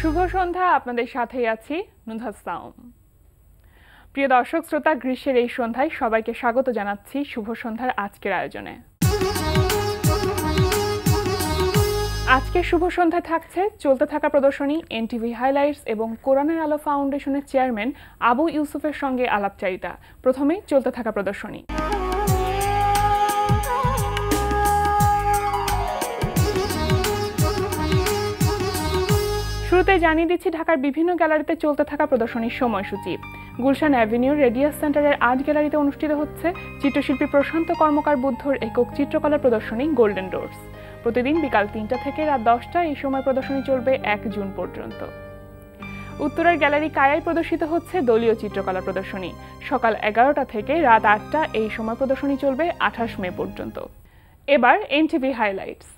শুভ সন্ধ্যা, আপনাদের সাথেই আছি নুনহাস সাউম। প্রিয় দর্শক শ্রোতা, গ্রীষ্মের এই সন্ধ্যায় সবাইকে স্বাগত জানাচ্ছি শুভ সন্ধ্যার আজকের আয়োজনে। আজকের শুভ সন্ধ্যায় থাকছে চলতে থাকা প্রদর্শনী, এনটিভি হাইলাইটস এবং কোরআনের আলো ফাউন্ডেশনের চেয়ারম্যান আবু ইউসুফের সঙ্গে আলাপচারিতা। প্রথমেই চলতে থাকা প্রদর্শনী। শুরুতে জানিয়ে দিচ্ছি ঢাকার বিভিন্ন গ্যালারিতে চলতে থাকা প্রদর্শনীর সময়সূচি। গুলশান অ্যাভিনিউর রেডিয়াস সেন্টারের আর্ট গ্যালারিতে অনুষ্ঠিত হচ্ছে চিত্রশিল্পী প্রশান্ত কর্মকার বুদ্ধর একক চিত্রকলা প্রদর্শনী গোল্ডেন ডোরস। প্রতিদিন বিকাল ৩টা থেকে রাত 10টা এই সময় প্রদর্শনী চলবে ১ জুন পর্যন্ত। উত্তরার গ্যালারি কায়ায় প্রদর্শিত হচ্ছে দলীয় চিত্রকলা প্রদর্শনী। সকাল 11টা থেকে রাত 8টা এই সময় প্রদর্শনী চলবে 28 মে পর্যন্ত। এবার এনটিভি হাইলাইটস।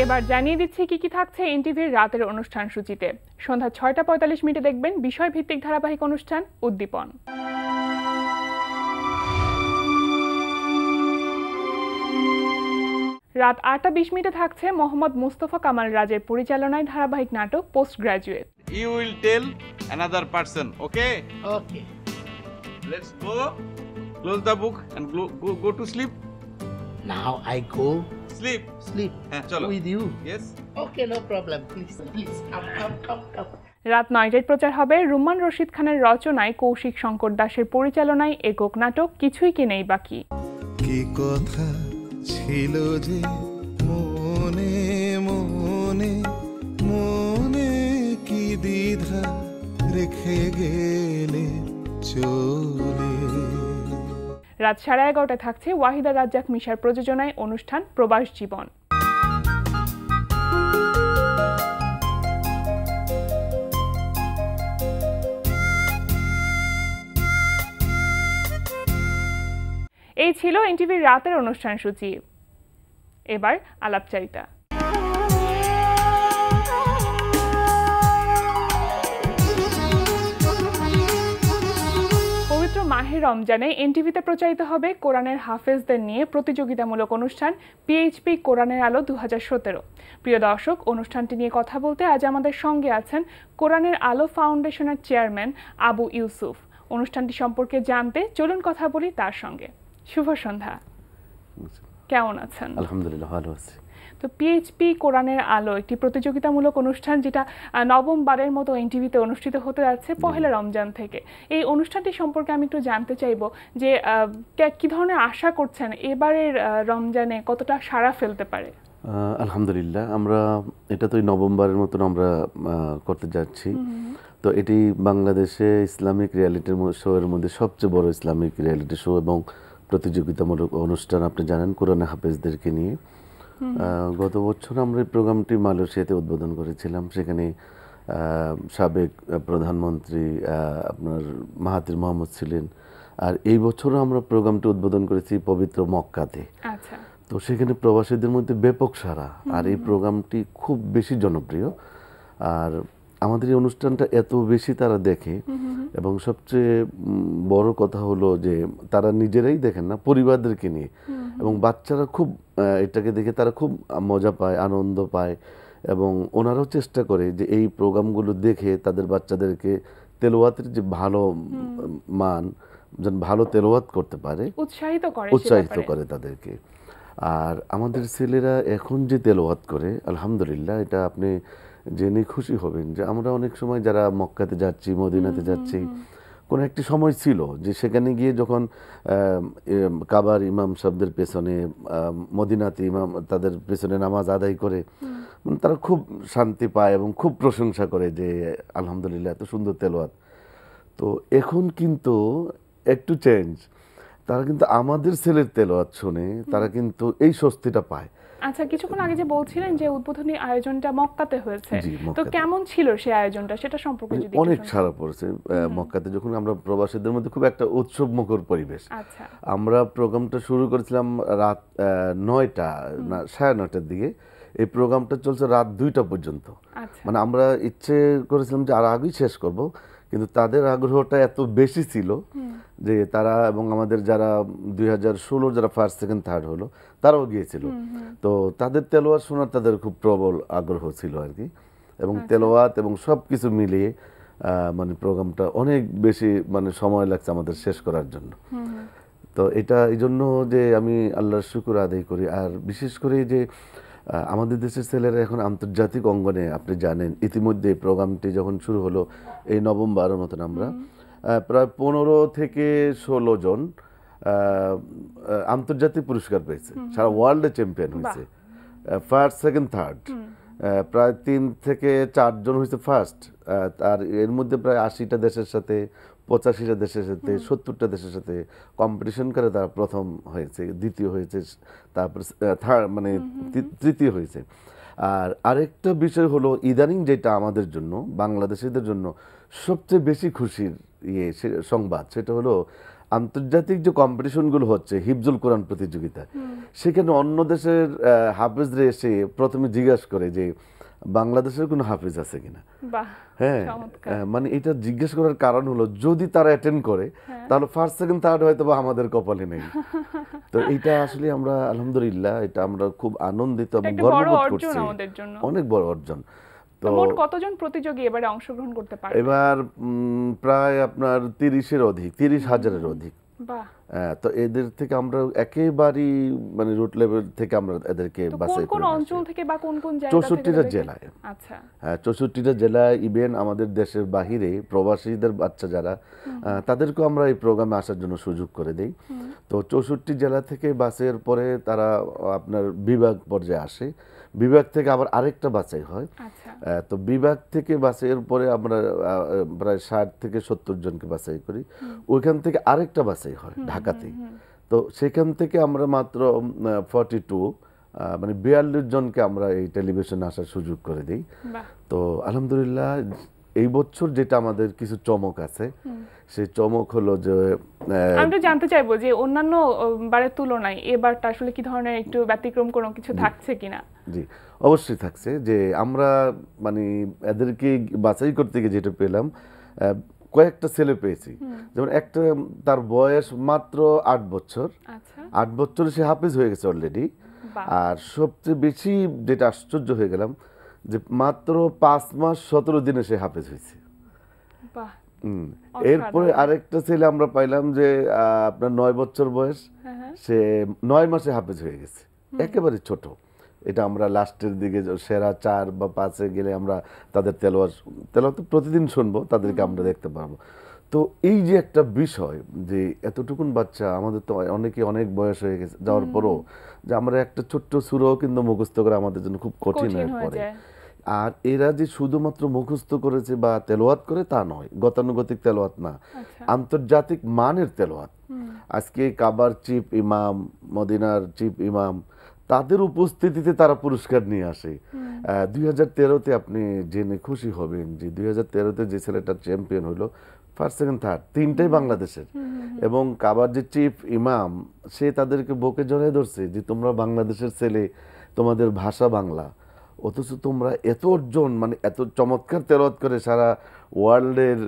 এবার জানিয়ে দিচ্ছি কি কি থাকছে এনটিভির রাতের অনুষ্ঠান সূচিতে। সন্ধ্যা ৬টা ৪৫ মিনিটে দেখবেন বিষয়ভিত্তিক ধারাবাহিক অনুষ্ঠান উদ্দীপন। রাত ৮টা ২০ মিনিটে থাকছে মোহাম্মদ মুস্তফা কামাল রাজের পরিচালনায় ধারাবাহিক নাটক post graduate. You will tell another person, okay? Okay. Let's go. Close the book and go to sleep. Now I go Sleep. sleep Chalo. with you. Yes. Okay, no problem. Please, come. রাত ৯টায় প্রচার হবে রুম্মান রশিদ খানের রচনায় কৌশিক শঙ্কর দাসের পরিচালনায় একক নাটক কিছুই কি নেই বাকি। কি কথা ছিল যে মনে মনে মনে কি দ্বিধা রেখে গেলে চলে। রাত 11:30টায় থাকছে ওয়াহিদা রাজ্জাক মিশার প্রযোজনায় অনুষ্ঠান প্রবাস জীবন। এই ছিল এনটিভির রাতের অনুষ্ঠান সূচি। এবার আলাপচারিতা। পবিত্র মাহে রমজানে এনটিভিতে প্রচারিত হবে কোরআনের হাফেজদের নিয়ে প্রতিযোগিতামূলক অনুষ্ঠান পিএইচপি কোরআনের আলো 2017। প্রিয় দর্শক, অনুষ্ঠানটি নিয়ে কথা বলতে আজ আমাদের সঙ্গে আছেন কোরআনের আলো ফাউন্ডেশনের চেয়ারম্যান আবু ইউসুফ। অনুষ্ঠানটি সম্পর্কে জানতে চলুন কথা বলি তার সঙ্গে। শুভ সন্ধ্যা, কেমন আছেন? আলহামদুলিল্লাহ, ভালো আছি। তো পিএইচপি কোরআনের আলো একটি প্রতিযোগিতামূলক অনুষ্ঠান, যেটা নবমবারের মতো এনটিভিতে অনুষ্ঠিত হতে যাচ্ছে পহেলা রমজান থেকে। এই অনুষ্ঠানটি সম্পর্কে আমি একটু জানতে চাইবো যে কি ধরনের আশা করছেন এবারের রমজানে, কতটা সাড়া ফেলতে পারে? আলহামদুলিল্লাহ, আমরা এটা তো নভেম্বরের মতন আমরা করতে যাচ্ছি। তো এটি বাংলাদেশে ইসলামিক রিয়ালিটি শো এর মধ্যে সবচেয়ে বড় ইসলামিক রিয়ালিটি শো এবং প্রতিযোগিতামূলক অনুষ্ঠান। আপনি জানেন, কোরআনে হাফেজদেরকে নিয়ে গত বছর আমরা এই প্রোগ্রামটি মালয়েশিয়াতে উদ্বোধন করেছিলাম। সেখানে সাবেক প্রধানমন্ত্রী আপনার মাহাতির মোহাম্মদ ছিলেন। আর এই বছরও আমরা প্রোগ্রামটি উদ্বোধন করেছি পবিত্র মক্কাতে। আচ্ছা। তো সেখানে প্রবাসীদের মধ্যে ব্যাপক সাড়া, আর এই প্রোগ্রামটি খুব বেশি জনপ্রিয়। আর আমাদের এই অনুষ্ঠানটা এত বেশি তারা দেখে, এবং সবচেয়ে বড় কথা হলো যে তারা নিজেরাই দেখেন না, পরিবারদেরকে নিয়ে, এবং বাচ্চারা খুব এটাকে দেখে তারা খুব মজা পায়, আনন্দ পায়, এবং ওনারাও চেষ্টা করে যে এই প্রোগ্রামগুলো দেখে তাদের বাচ্চাদেরকে তেলাওয়াতের যে ভালো মান, যেন ভালো তেলাওয়াত করতে পারে, উৎসাহিত করে তাদেরকে। আর আমাদের ছেলেরা এখন যে তেলাওয়াত করে, আলহামদুলিল্লাহ, এটা আপনি জেনে খুশি হবেন যে আমরা অনেক সময় যারা মক্কাতে যাচ্ছি, মদিনাতে যাচ্ছি, কোনো একটি সময় ছিল যে সেখানে গিয়ে যখন কাবার ইমাম সাহেবদের পেছনে, মদিনাতে ইমাম তাদের পেছনে নামাজ আদায় করে, তারা খুব শান্তি পায় এবং খুব প্রশংসা করে যে আলহামদুলিল্লাহ এত সুন্দর তেলাওয়াত। তো এখন কিন্তু একটু চেঞ্জ, তারা কিন্তু আমাদের ছেলের তেলাওয়াত শুনে তারা কিন্তু এই স্বস্তিটা পায়। আচ্ছা, কিছুক্ষণ আগে যে বলছিলেন যে উদ্বোধনী আয়োজনটা মক্কাতে হয়েছে, তো কেমন ছিল সেই আয়োজনটা, সেটা সম্পর্কে যদি অনেক সাড়া পড়েছে। মক্কাতে যখন আমরা প্রবাসীদের মধ্যে খুব একটা উৎসবমুখর পরিবেশ। আচ্ছা। আমরা প্রোগ্রামটা শুরু করেছিলাম রাত 9টা না 9:30টার দিকে। এই প্রোগ্রামটা চলছে রাত 2টা পর্যন্ত। মানে আমরা ইচ্ছে করেছিলাম যে আর আগেই শেষ করব, কিন্তু তাদের আগ্রহটা এত বেশি ছিল যে তারা এবং আমাদের যারা 2016 যারা ফার্স্ট সেকেন্ড থার্ড হলো তারাও গিয়েছিল। তো তাদের তেলাওয়াত শোনার তাদের খুব প্রবল আগ্রহ ছিল আর কি, এবং তেলাওয়াত এবং সব কিছু মিলিয়ে মানে প্রোগ্রামটা অনেক বেশি মানে সময় লাগছে আমাদের শেষ করার জন্য। তো এটা এই জন্য যে আমি আল্লাহর শুকর আদায় করি। আর বিশেষ করে যে আমাদের দেশের ছেলেরা এখন আন্তর্জাতিক অঙ্গনে, আপনি জানেন ইতিমধ্যে প্রোগ্রামটি যখন শুরু হলো এই নভেম্বরের মতন আমরা প্রায় 15 থেকে 16 জন আন্তর্জাতিক পুরস্কার পেয়েছে, সারা ওয়ার্ল্ডে চ্যাম্পিয়ন হয়েছে, ফার্স্ট সেকেন্ড থার্ড, প্রায় 3 থেকে 4 জন হয়েছে ফার্স্ট। আর এর মধ্যে প্রায় 80টা দেশের সাথে 85টা দেশের সাথে 70টা দেশের সাথে কম্পিটিশন করে তারা প্রথম হয়েছে, দ্বিতীয় হয়েছে, তারপর থার্ড মানে তৃতীয় হয়েছে। আর আরেকটা বিষয় হলো ইদানিং যেটা আমাদের জন্য বাংলাদেশিদের জন্য সবচেয়ে বেশি খুশির সংবাদ, সেটা হলো আন্তর্জাতিক যে কম্পিটিশনগুলো হচ্ছে হিফজুল কোরআন প্রতিযোগিতা, সেখানে অন্য দেশের হাফেজরা এসে প্রথমে জিজ্ঞাসা করে যে বাংলাদেশের কোনো হাফেজ আছে কিনা। হ্যাঁ, মানে এটা জিজ্ঞেস করার কারণ হলো যদি তারা অ্যাটেন্ড করে তাহলে ফার্স্ট সেকেন্ড থার্ড হয়তো বা আমাদের কপালে নেই। তো এটা আসলে আমরা আলহামদুলিল্লাহ এটা আমরা খুব আনন্দিত এবং গর্ববোধ করছি, অনেক বড় অর্জন। তো মোট কতজন প্রতিযোগী এবারে অংশগ্রহণ করতে পারে? এবার প্রায় আপনার 30-এর অধিক, 30,000-এর অধিক। তো এদের থেকে আমরা একেবারেই মানে রুট লেভেল থেকে আমরা এদেরকে বাছাই করে, কোন অঞ্চল থেকে বা কোন কোন জায়গা থেকে? 64টা জেলায়। আচ্ছা, হ্যাঁ 64টা জেলায়, ইভেন আমাদের দেশের বাহিরে প্রবাসীদের বাচ্চা যারা তাদেরকেও আমরা এই প্রোগ্রামে আসার জন্য সুযোগ করে দেই। তো 64 জেলা থেকে বাছাইয়ের পরে তারা আপনার বিভাগ পর্যায়ে আসে, বিভাগ থেকে আবার আরেকটা বাছাই হয়। তো বিভাগ থেকে বাছাইয়ের পরে আমরা প্রায় 60 থেকে 70 জনকে বাছাই করি, ওইখান থেকে আরেকটা বাছাই হয় ঢাকাতে। তো সেখান থেকে আমরা মাত্র 42 মানে 42 জনকে আমরা এই টেলিভিশনে আসার সুযোগ করে দিই। তো আলহামদুলিল্লাহ এই বছর যেটা আমাদের কিছু চমক আছে, সেই চমক হলো যে আমি তো জানতে চাইবো যে অন্যান্য বারের তুলনায় এবারটা আসলে কি ধরনের একটু ব্যতিক্রম কোনো কিছু থাকছে কিনা? জি অবশ্যই থাকছে। যে আমরা মানে এদেরকে বাছাই করতে গিয়ে যেটা পেলাম, কয়েকটা ছেলে পেয়েছি, যেমন একটা তার বয়স মাত্র 8 বছর, 8 বছরে সে হাফেজ হয়ে গেছে অলরেডি। আর সবচেয়ে বেশি যেটা আশ্চর্য হয়ে গেলাম যে মাত্র 5 মাস 17 দিনে সে হাফেজ হয়েছে। এরপরে আরেকটা ছেলে আমরা পাইলাম যে আপনার 9 বছর বয়স, সে 9 মাসে হাফেজ হয়ে গেছে, একেবারে ছোট। এটা আমরা লাস্টের দিকে সেরা 4 বা 5-এ গেলে আমরা তাদের তেলাওয়াত প্রতিদিন শুনবো, তাদেরকে আমরা দেখতে পারবো। তো এই যে একটা বিষয় যে এতটুকুন বাচ্চা, আমাদের তো অনেকে অনেক বয়স হয়ে গেছে যাওয়ার পরও যে আমরা একটা ছোট্ট সূরাও কিন্তু মুখস্থ করে আমাদের জন্য খুব কঠিন হয়ে পড়ে। আর এরা যে শুধুমাত্র মুখস্থ করেছে বা তেলাওয়াত করে তা নয়, গতানুগতিক তেলাওয়াত না, আন্তর্জাতিক মানের তেলাওয়াত। আজকে কাবার চিফ ইমাম, মদিনার চিফ ইমাম, তাদের উপস্থিতিতে তারা পুরস্কার নিয়ে আসে। 2013-তে আপনি জেনে খুশি হবেন যে 2013-তে যে ছেলেটা চ্যাম্পিয়ন হলো ফার্স্ট সেকেন্ড থার্ড, 3টাই বাংলাদেশের। এবং কাবার যে চিফ ইমাম, সে তাদেরকে বুকে জড়িয়ে ধরছে যে তোমরা বাংলাদেশের ছেলে, তোমাদের ভাষা বাংলা, অথচ তোমরা এত অর্জন মানে এত চমৎকার তেলাওয়াত করে সারা ওয়ার্ল্ডের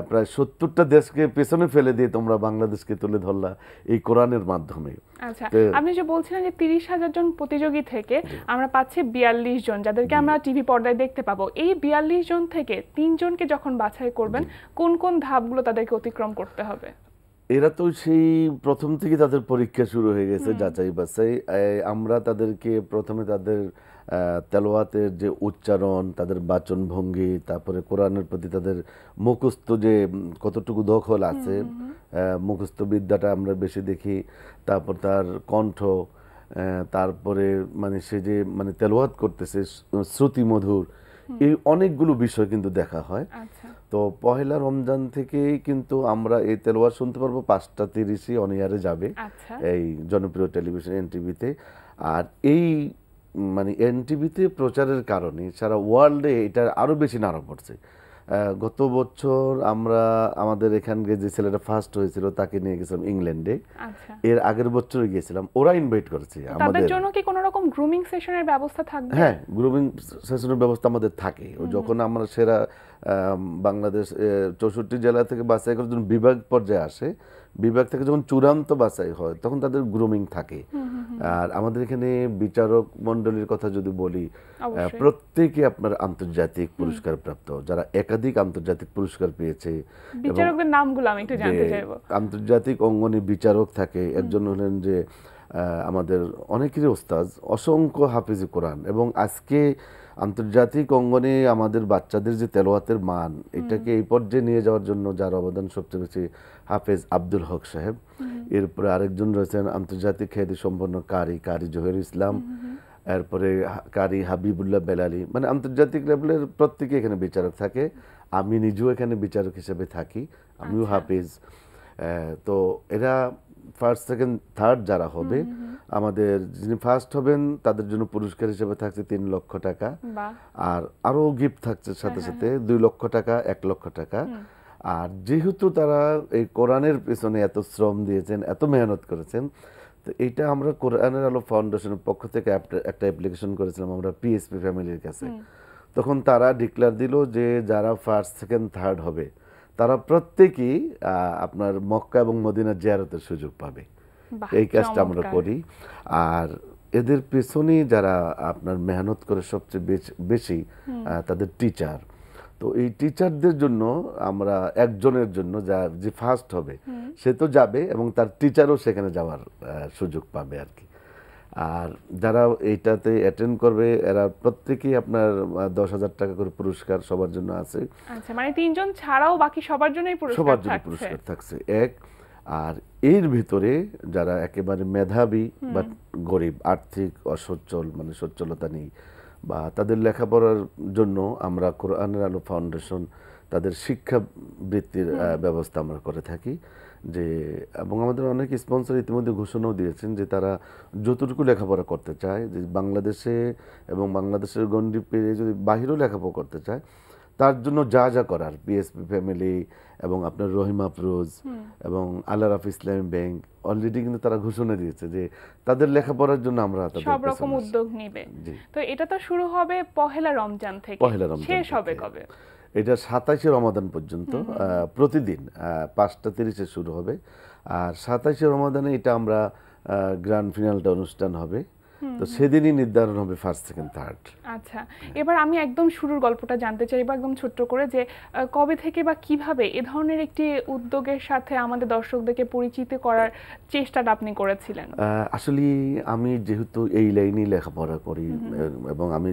প্রায় 70টা দেশকে পেছনে ফেলে দিয়ে তোমরা বাংলাদেশকে তুলে ধরলা এই কোরআনের মাধ্যমে। আচ্ছা, আপনি যে বলছিলেন যে 30,000 জন প্রতিযোগী থেকে আমরা পাচ্ছি 42 জন যাদেরকে আমরা টিভি পর্দায় দেখতে পাবো। এই 42 জন থেকে 3 জনকে যখন বাছাই করবেন, কোন কোন ধাপগুলো তাদেরকে অতিক্রম করতে হবে? এরা তো সেই প্রথম থেকে তাদের পরীক্ষা শুরু হয়ে গেছে, যাচাই বাছাই। আমরা তাদেরকে প্রথমে তাদের তেলাওয়াতের যে উচ্চারণ, তাদের বাচন ভঙ্গি, তারপরে কোরআনের প্রতি তাদের মুখস্থ যে কতটুকু দখল আছে, মুখস্থ বিদ্যাটা আমরা বেশি দেখি, তারপর তার কণ্ঠ, তারপরে মানে সে যে মানে তেলাওয়াত করতেছে শ্রুতি মধুর, এই অনেকগুলো বিষয় কিন্তু দেখা হয়। তো পহেলা রমজান থেকেই কিন্তু আমরা এই তেলাওয়াত শুনতে পারবো 5:30 অন এয়ারে যাবে এই জনপ্রিয় টেলিভিশন এনটিভিতে। আর এই মানে এনটিভিতে প্রচারের কারণে সারা ওয়ার্ল্ডে এটা আরো বেশি নাড়া পড়ছে। গত বছর আমরা আমাদের এখানকে যে ছেলেটা ফার্স্ট হয়েছিল তাকে নিয়ে গেছিলাম ইংল্যান্ডে, এর আগের বছরে গিয়েছিলাম, ওরা ইনভাইট করেছে আমাদের। তাদের জন্য কি কোনো রকম গ্রুমিং সেশনের ব্যবস্থা থাকবে? হ্যাঁ, গ্রুমিং সেশনের ব্যবস্থা আমাদের থাকে। যখন আমরা সেরা বাংলাদেশ 64 জেলা থেকে বাছাই করে যখন বিভাগ পর্যায়ে আসে, বিভাগ থেকে যখন চূড়ান্ত বাছাই হয় তখন তাদের গ্রুমিং থাকে। আর আমাদের এখানে বিচারক মণ্ডলীর কথা যদি বলি, প্রত্যেকে আপনার আন্তর্জাতিক পুরস্কার প্রাপ্ত, যারা একাধিক আন্তর্জাতিক পুরস্কার পেয়েছে। বিচারকদের নামগুলো আমি একটু জানতে চাইবো। আন্তর্জাতিক অঙ্গনে বিচারক থাকে, একজন হলেন যে আমাদের অনেকেরই ওস্তাদ, অসংখ্য হাফিজি কোরআন, এবং আজকে আন্তর্জাতিক অঙ্গনে আমাদের বাচ্চাদের যে তেলাওয়াতের মান, এটাকে এই পর্যায়ে নিয়ে যাওয়ার জন্য যার অবদান সবচেয়ে বেশি, হাফেজ আব্দুল হক সাহেব। এরপরে আরেকজন রয়েছেন আন্তর্জাতিক খ্যাতি সম্পন্ন কারি জহির ইসলাম, এরপরে কারি হাবিবুল্লাহ বেলালি। মানে আন্তর্জাতিক লেভেলের প্রত্যেকে এখানে বিচারক থাকে। আমি নিজেও এখানে বিচারক হিসেবে থাকি, আমিও হাফিজ। তো এরা ফার্স্ট সেকেন্ড থার্ড যারা হবে, আমাদের যিনি ফার্স্ট হবেন তাদের জন্য পুরস্কার হিসেবে থাকছে 3 লক্ষ টাকা, আর আরো গিফট থাকছে সাথে সাথে 2 লক্ষ টাকা, 1 লক্ষ টাকা। আর যেহেতু তারা এই কোরআনের পেছনে এত শ্রম দিয়েছেন, এত মেহনত করেছেন, তো এইটা আমরা কোরআনের আলো ফাউন্ডেশনের পক্ষ থেকে একটা অ্যাপ্লিকেশন করেছিলাম আমরা পিএসপি ফ্যামিলির কাছে। তখন তারা ডিক্লেয়ার দিল যে যারা ফার্স্ট সেকেন্ড থার্ড হবে তারা প্রত্যেকেই আপনার মক্কা এবং মদিনা জিয়ারতের সুযোগ পাবে। এই কাজটা আমরা করি। আর এদের পেছনে যারা আপনার মেহনত করে সবচেয়ে বেশি তাদের টিচার। তো এই টিচারদের জন্য আমরা একজনের জন্য যে ফার্স্ট হবে সে তো যাবে, এবং তার টিচারও সেখানে যাওয়ার সুযোগ পাবে আর কি। আর যারা এইটাতে অ্যাটেন্ড করবে এরা প্রত্যেকেই আপনার 10,000 টাকা করে পুরস্কার সবার জন্য আছে। আচ্ছা, মানে 3 জন ছাড়াও বাকি সবার জন্যই পুরস্কার থাকছে এক। আর এর ভিতরে যারা একেবারে মেধাবী বা গরিব, আর্থিক অসচ্ছল, মানে সচ্ছলতা নেই, বা তাদের লেখাপড়ার জন্য আমরা কোরআনের আলো ফাউন্ডেশন তাদের শিক্ষাবৃত্তির ব্যবস্থা আমরা করে থাকি। যে এবং আমাদের অনেক স্পন্সর ইতিমধ্যে ঘোষণাও দিয়েছেন যে তারা যতটুকু লেখাপড়া করতে চায়, যে বাংলাদেশে এবং বাংলাদেশের গণ্ডি পেরিয়ে যদি বাহিরেও লেখাপড়া করতে চায়, তার জন্য যা যা করার, পিএসপি ফ্যামিলি এবং আপনার রহিম আফরোজ এবং আল আরাফ ইসলামী ব্যাংক অলরেডি কিন্তু তারা ঘোষণা দিয়েছে যে তাদের লেখাপড়ার জন্য আমরা সব রকম উদ্যোগ নিবে। তো এটা তো শুরু হবে পহেলা রমজান থেকে, শেষ হবে কবে? এটা 27শে রমাদান পর্যন্ত, প্রতিদিন 5টা 30-এ শুরু হবে। আর 27শে রমাদানে এটা আমরা গ্র্যান্ড ফিনালটা অনুষ্ঠান হবে, তো সেদিনই নির্ধারণ হবে ফার্স্ট সেকেন্ড থার্ড। আচ্ছা, এবার আমি একদম শুরুর গল্পটা জানতে চাই, বা একদম ছোট্ট করে, যে কবে থেকে বা কিভাবে এ ধরনের একটি উদ্যোগের সাথে আমাদের দর্শকদেরকে পরিচিত করার চেষ্টাটা আপনি করেছিলেন? আসলে আমি যেহেতু এই লাইনেই লেখাপড়া করি এবং আমি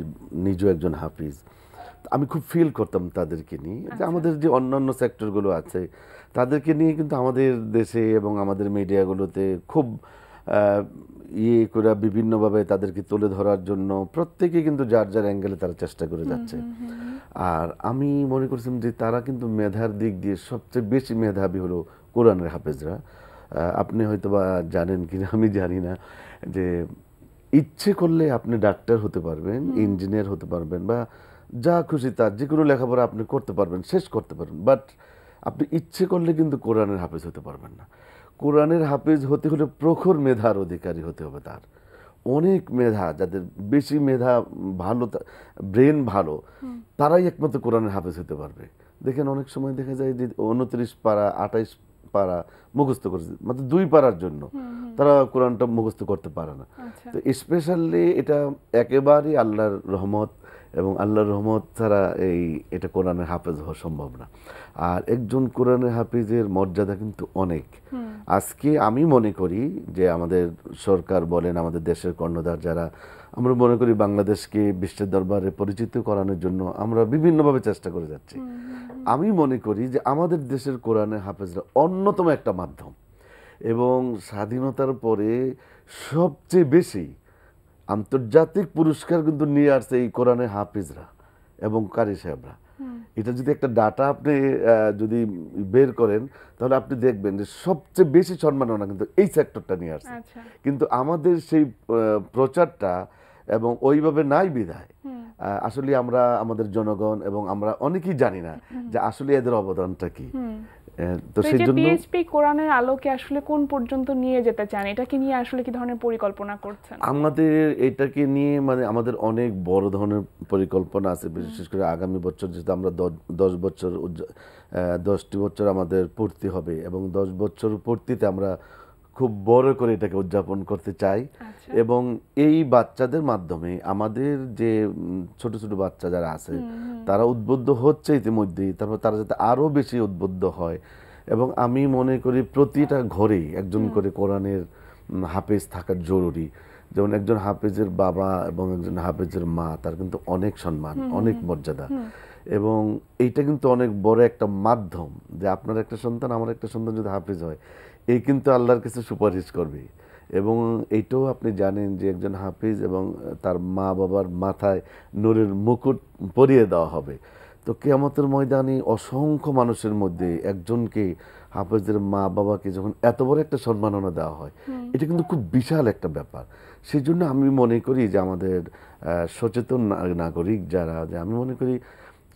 নিজেও একজন হাফিজ, আমি খুব ফিল করতাম তাদেরকে নিয়ে, যে আমাদের যে অন্যান্য সেক্টরগুলো আছে তাদেরকে নিয়ে কিন্তু আমাদের দেশে এবং আমাদের মিডিয়াগুলোতে খুব ইয়ে করে বিভিন্নভাবে তাদেরকে তুলে ধরার জন্য প্রত্যেকে কিন্তু যার যার অ্যাঙ্গেলে তারা চেষ্টা করে যাচ্ছে। আর আমি মনে করছিলাম যে তারা কিন্তু মেধার দিক দিয়ে সবচেয়ে বেশি মেধাবী হলো কোরআনের হাফেজরা। আপনি হয়তো বা জানেন কিনা আমি জানি না, যে ইচ্ছে করলে আপনি ডাক্তার হতে পারবেন, ইঞ্জিনিয়ার হতে পারবেন, বা যা খুশি তার যে কোনো লেখাপড়া আপনি করতে পারবেন, শেষ করতে পারবেন, বাট আপনি ইচ্ছে করলে কিন্তু কোরআনের হাফেজ হতে পারবেন না। কোরআনের হাফেজ হতে হলে প্রখর মেধার অধিকারী হতে হবে, তার অনেক মেধা, যাদের বেশি মেধা ভালো, ব্রেন ভালো, তারাই একমাত্র কোরআনের হাফেজ হতে পারবে। দেখেন অনেক সময় দেখা যায় যে 29 পারা 28 পারা মুখস্থ করেছে, মাত্র 2 পারার জন্য তারা কোরআনটা মুখস্থ করতে পারে না। তো স্পেশালি এটা একেবারেই আল্লাহর রহমত, এবং আল্লাহর রহমত ছাড়া এটা কোরআনের হাফেজ হওয়া সম্ভব না। আর একজন কোরআনের হাফেজের মর্যাদা কিন্তু অনেক। আজকে আমি মনে করি যে আমাদের সরকার বলেন, আমাদের দেশের কর্ণধার যারা, আমরা মনে করি বাংলাদেশকে বিশ্বের দরবারে পরিচিত করানোর জন্য আমরা বিভিন্নভাবে চেষ্টা করে যাচ্ছি। আমি মনে করি যে আমাদের দেশের কোরআনের হাফেজরা অন্যতম একটা মাধ্যম, এবং স্বাধীনতার পরে সবচেয়ে বেশি আন্তর্জাতিক পুরস্কার কিন্তু নিয়ে আসছে এই কোরআনের হাফিজরা এবং কারি সাহেবরা। এটা যদি একটা ডাটা আপনি যদি বের করেন তাহলে আপনি দেখবেন যে সবচেয়ে বেশি সম্মাননা কিন্তু এই সেক্টরটা নিয়ে আসছে। কিন্তু আমাদের সেই প্রচারটা এবং ওইভাবে নাই বিধায় আসলে আমরা আমাদের জনগণ এবং আমরা অনেকেই জানি না যে আসলে এদের অবদানটা কি। তো সেই জন্য পিএইচপি কোরআনের আলোকে আসলে কোন পর্যন্ত নিয়ে যেতে চান, এটাকে নিয়ে আসলে কি ধরনের পরিকল্পনা করছেন? আমাদের এটাকে নিয়ে মানে আমাদের অনেক বড় ধরনের পরিকল্পনা আছে, বিশেষ করে আগামী বছর যেহেতু আমরা 10টি বছর আমাদের পূর্তি হবে এবং 10 বছর পূর্তিতে আমরা খুব বড় করে এটাকে উদযাপন করতে চাই। এবং এই বাচ্চাদের মাধ্যমে আমাদের যে ছোট ছোট বাচ্চা যারা আছে তারা উদ্বুদ্ধ হচ্ছে ইতিমধ্যেই, তারপর তারা যাতে আরো বেশি উদ্বুদ্ধ হয়। এবং আমি মনে করি প্রতিটা ঘরেই একজন করে কোরআনের হাফেজ থাকা জরুরি। যেমন একজন হাফেজের বাবা এবং একজন হাফেজের মা, তার কিন্তু অনেক সম্মান, অনেক মর্যাদা। এবং এইটা কিন্তু অনেক বড় একটা মাধ্যম যে আপনার একটা সন্তান, আমার একটা সন্তান যদি হাফেজ হয়, এই কিন্তু আল্লাহর কাছে সুপারিশ করবে। এবং এইটাও আপনি জানেন যে একজন হাফেজ এবং তার মা বাবার মাথায় নূরের মুকুট পরিয়ে দেওয়া হবে। তো কিয়ামতের ময়দানে অসংখ্য মানুষের মধ্যে একজনকে, হাফেজের মা বাবাকে যখন এত বড় একটা সম্মাননা দেওয়া হয়, এটা কিন্তু খুব বিশাল একটা ব্যাপার। সেই জন্য আমি মনে করি যে আমাদের সচেতন নাগরিক যারা, যে আমি মনে করি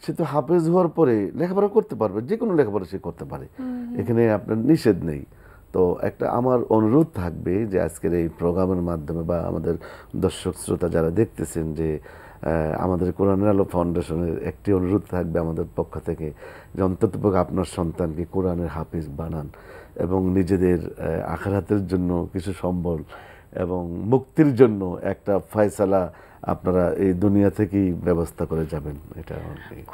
সে তো হাফেজ হওয়ার পরে লেখাপড়া করতে পারবে, যে কোনো লেখাপড়া সে করতে পারে, এখানে আপনার নিষেধ নেই। তো একটা আমার অনুরোধ থাকবে যে আজকের এই প্রোগ্রামের মাধ্যমে বা আমাদের দর্শক শ্রোতা যারা দেখতেছেন, যে আমাদের কোরআনের আলো ফাউন্ডেশনের একটি অনুরোধ থাকবে আমাদের পক্ষ থেকে, যে অন্ততপক্ষে আপনার সন্তানকে কোরআনের হাফিজ বানান এবং নিজেদের আখিরাতের জন্য কিছু সম্বল এবং মুক্তির জন্য একটা ফয়সালা আপনারা এই দুনিয়া থেকেই ব্যবস্থা করে যাবেন। এটা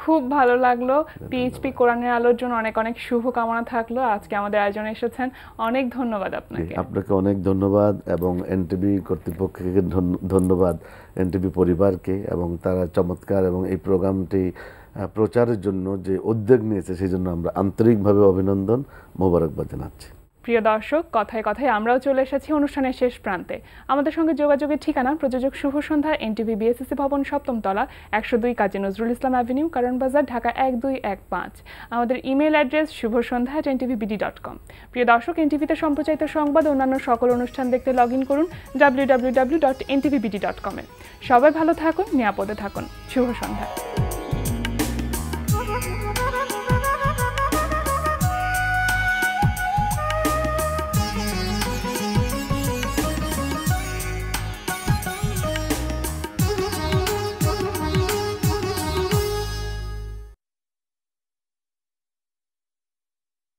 খুব ভালো লাগলো। পিএইচপি কোরআনের আলোর জন্য অনেক অনেক শুভকামনা থাকলো। আজকে আমাদের আয়োজনে এসেছেন, অনেক ধন্যবাদ আপনাকে। আপনাকে অনেক ধন্যবাদ এবং এনটিভি কর্তৃপক্ষকে ধন্যবাদ, এনটিভি পরিবারকে, এবং তারা চমৎকার এবং এই প্রোগ্রামটি প্রচারের জন্য যে উদ্যোগ নিয়েছে সেই জন্য আমরা আন্তরিকভাবে অভিনন্দন, মোবারকবাদ জানাচ্ছি। প্রিয় দর্শক, কথায় কথায় আমরাও চলে এসেছি অনুষ্ঠানের শেষ প্রান্তে। আমাদের সঙ্গে যোগাযোগের ঠিকানা প্রযোজক শুভ সন্ধ্যা, এনটিভি বিএসসি ভবন 7ম তলা, 102 কাজী নজরুল ইসলাম অ্যাভিনিউ, কারণ বাজার, ঢাকা 1215। আমাদের ইমেল অ্যাড্রেস shubhosandha@ntv.com। প্রিয় দর্শক, এনটিভিতে সম্প্রচারিত সংবাদ ও অন্যান্য সকল অনুষ্ঠান দেখতে লগ ইন করুন www.ntvbd.com। সবাই ভালো থাকুন, নিরাপদে থাকুন। শুভ সন্ধ্যা।